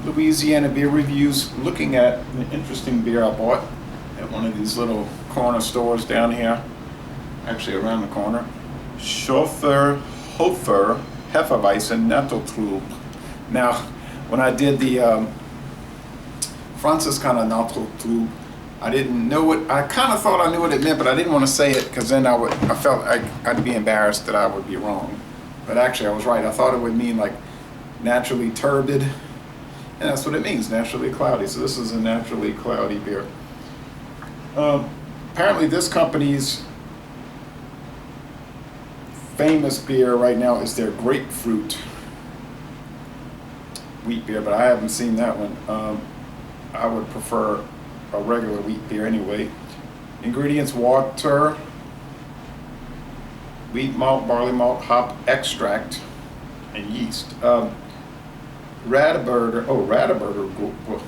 Louisiana beer reviews. Looking at an interesting beer I bought at one of these little corner stores down here, actually around the corner. Schöfferhofer Hefeweizen Naturtrüb. Now, when I did the Franziskaner Naturtrüb, I didn't know what, I kind of thought I knew what it meant, but I didn't want to say it because then I felt I'd be embarrassed that I would be wrong. But actually I was right. I thought it would mean like naturally turbid, and that's what it means, naturally cloudy. So this is a naturally cloudy beer. Apparently this company's famous beer right now is their grapefruit wheat beer, but I haven't seen that one. I would prefer a regular wheat beer anyway. Ingredients: water, wheat malt, barley malt, hop extract, and yeast. Radeberger Gruppe.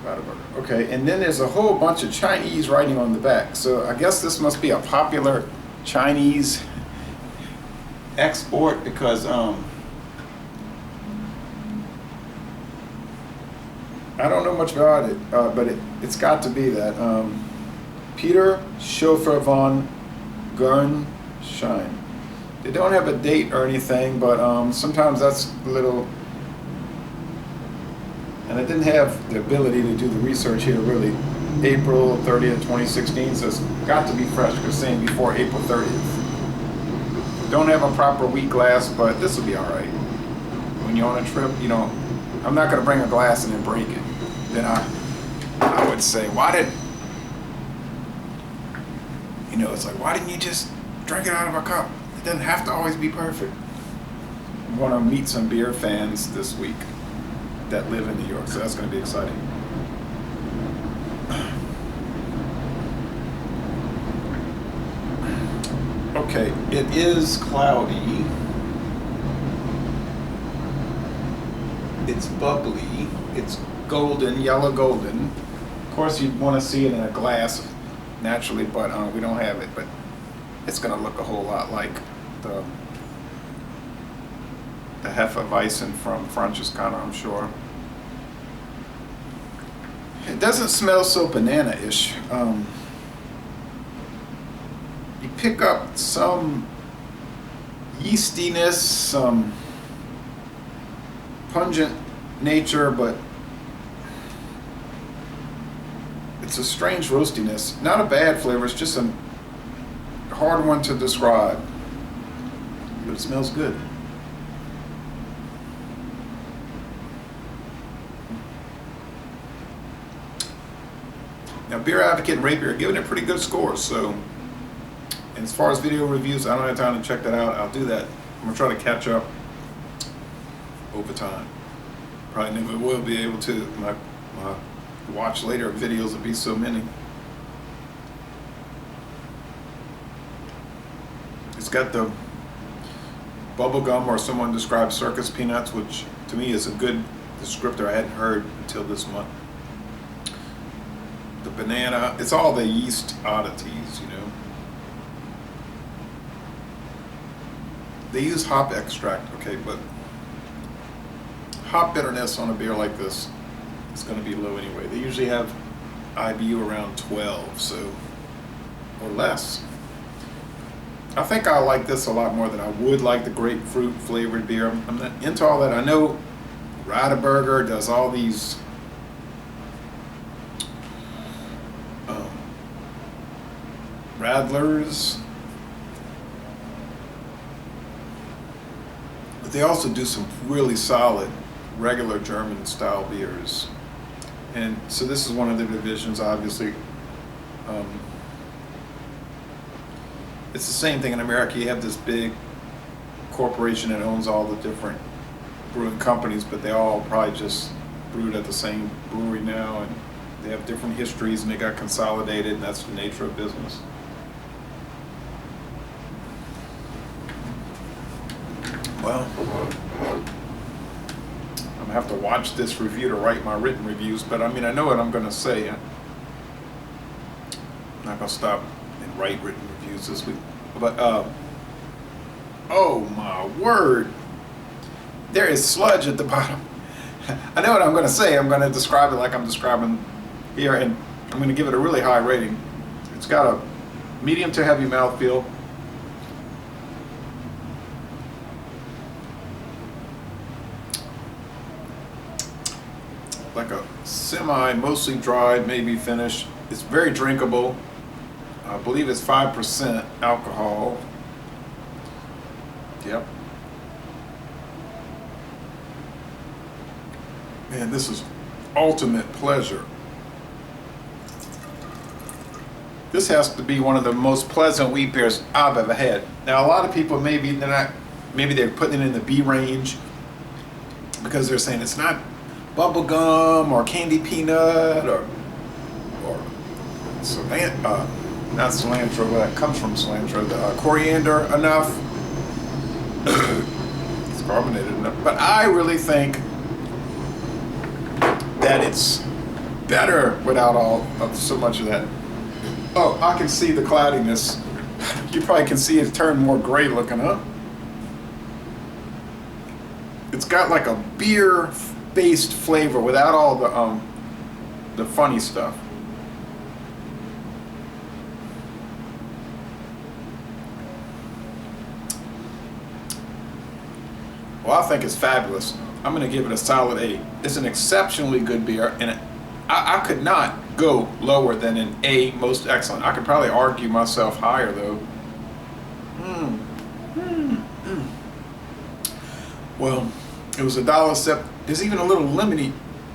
Radeberger. Okay, and then there's a whole bunch of Chinese writing on the back. So I guess this must be a popular Chinese export because I don't know much about it, but it's got to be that. Peter Schoeffer von Gernschein. They don't have a date or anything, but sometimes that's a little, and I didn't have the ability to do the research here really. April 30th, 2016, so it's got to be fresh because it's saying before April 30th. Don't have a proper wheat glass, but this will be all right. When you're on a trip, you know, I'm not going to bring a glass and then break it. Then I would say, why did, you know, it's like, why didn't you just drink it out of a cup? It doesn't have to always be perfect. I'm going to meet some beer fans this week that live in New York, so that's going to be exciting. Okay, it is cloudy. It's bubbly. It's golden, yellow golden. Of course, you'd want to see it in a glass naturally, but we don't have it. But it's going to look a whole lot like the Hefeweizen from Franziskaner, I'm sure. It doesn't smell so banana-ish. You pick up some yeastiness, some pungent nature, but it's a strange roastiness. Not a bad flavor, it's just a hard one to describe, but it smells good. Now, Beer Advocate and Rate Beer are giving it pretty good scores, so, and as far as video reviews, I don't have time to check that out. I'll do that. I'm going to try to catch up over time. Probably never will be able to. My watch later videos will be so many. It's got the bubblegum, or someone described circus peanuts, which to me is a good descriptor I hadn't heard until this month. The banana, it's all the yeast oddities, you know. They use hop extract, okay, but hop bitterness on a beer like this is going to be low anyway. They usually have IBU around 12, so, or less. I think I like this a lot more than I would like the grapefruit flavored beer. I'm not into all that. I know Radeberger does all these Radlers, but they also do some really solid regular German style beers, and so this is one of the divisions. Obviously, it's the same thing in America. You have this big corporation that owns all the different brewing companies, but they all probably just brewed at the same brewery now, and they have different histories, and they got consolidated, and that's the nature of business. Well, I'm gonna have to watch this review to write my written reviews, but I mean, I know what I'm gonna say. I'm not gonna stop and write written reviews this week. But oh my word, there is sludge at the bottom. I know what I'm going to say. I'm going to describe it like I'm describing here, and I'm going to give it a really high rating. It's got a medium to heavy mouthfeel. Like a semi, mostly dried, maybe finished. It's very drinkable. I believe it's 5% alcohol. Yep. Man, this is ultimate pleasure. This has to be one of the most pleasant wheat beers I've ever had. Now, a lot of people maybe they're putting it in the B range because they're saying it's not bubble gum or candy peanut or not cilantro, but that comes from cilantro. The coriander enough. It's carbonated enough, but I really think that it's better without all of so much of that. Oh, I can see the cloudiness. You probably can see it turn more gray looking, huh? It's got like a beer-based flavor without all the funny stuff. Well, I think it's fabulous. I'm going to give it a solid 8. It's an exceptionally good beer, and I could not go lower than an A, most excellent. I could probably argue myself higher, though. Well, it was $1.70. There's even a little lemony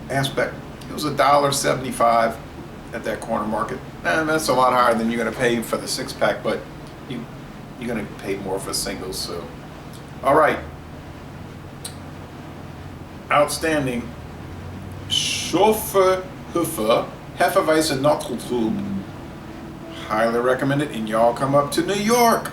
aspect. It was $1.75 at that corner market. And that's a lot higher than you're going to pay for the 6-pack, but you're going to pay more for singles. So, all right. Outstanding Schöfferhofer Hefeweizen Notre Tube. Highly recommend it, and y'all come up to New York.